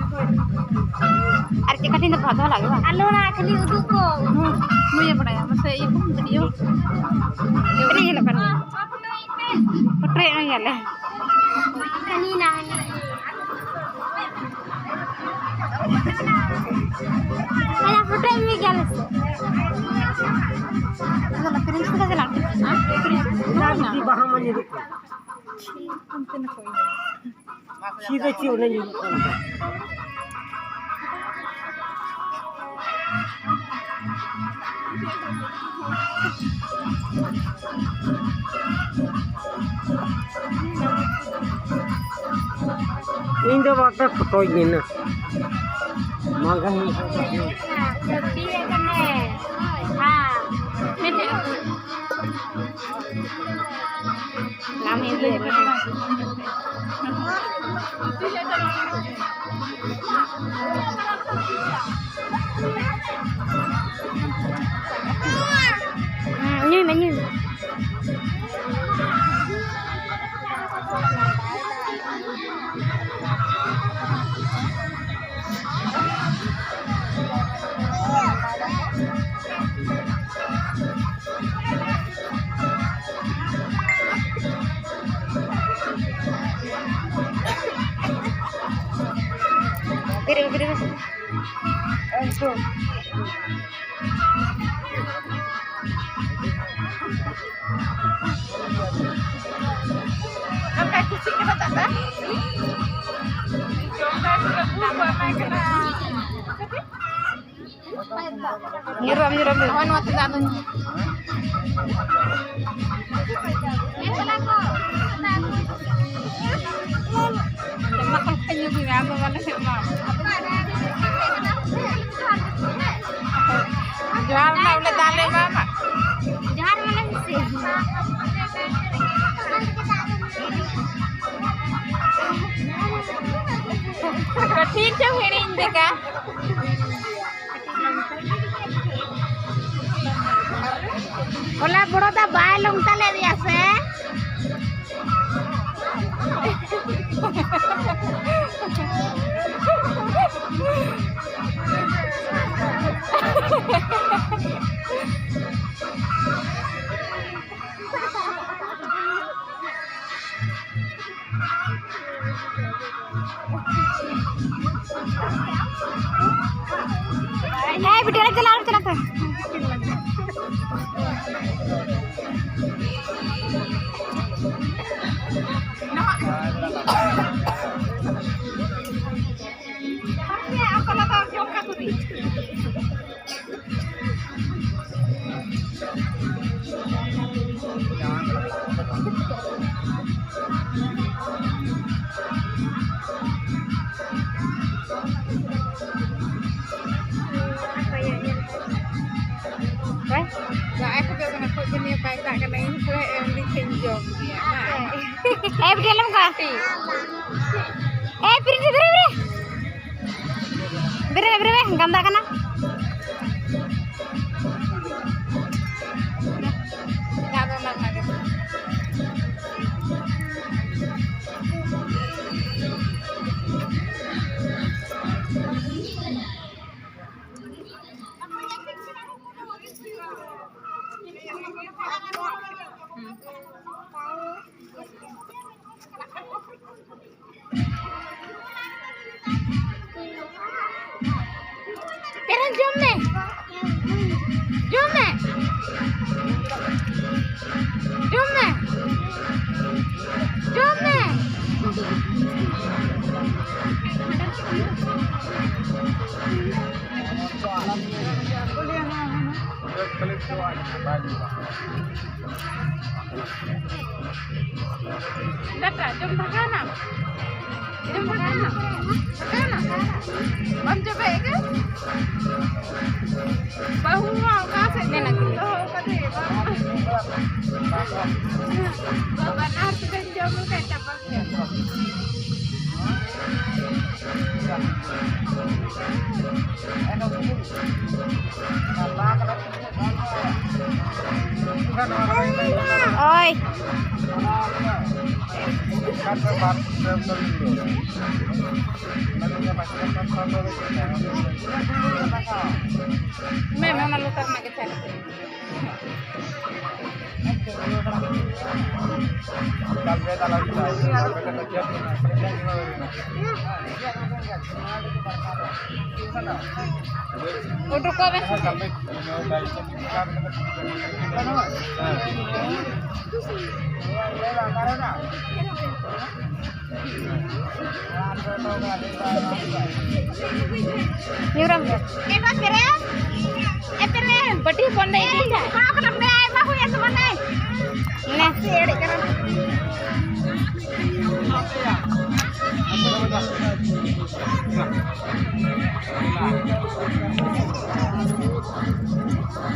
अरे चिकन तो बहुत लगे आलू ना खाली उदू को मुझे पड़ेगा मसे ये को वीडियो ये लोग करना फोटो ये ले खाली ना मैं फोटो में क्या ले तो लकड़ी से कैसे लाते हां ना बाहर में ये देखो हमसे ना कोई सीधे क्यों नहीं इन दो बात फोटो ही ना मांगा ही सब्जी है करने हां नाम ही दे như mà như Beri. Itu. Angkat kucing kita tak ada. Jomda sudah buat mereka na. Nyiram. Awan waktu datang. Makan kayu gini apa mana sama. Jual na ulit dali mama. Jual mana sih? कठिन जो हेड़ी इंदे का ओला बड़ो दा बाय लंगता ले दिया से वीडियो चला वीडियो लम का बरे गंदा करना jom makanan. Om coba ke? Bahu mau kasih nih lagi. Oh, kasih. Bapak harus jam kayak capeknya. Oi. Memang malu karena kecil. Udah kok Nyuram ya? Pas keren? Keren. Beti pondai ini. Kau kenapa ayah aku yang semana? Nah, si Erik keren.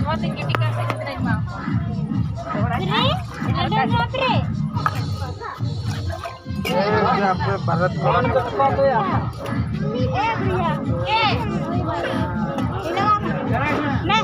Mau tinggi dikasih terima. Ini ada apa? Barat kawan Bria. Nah. Nah.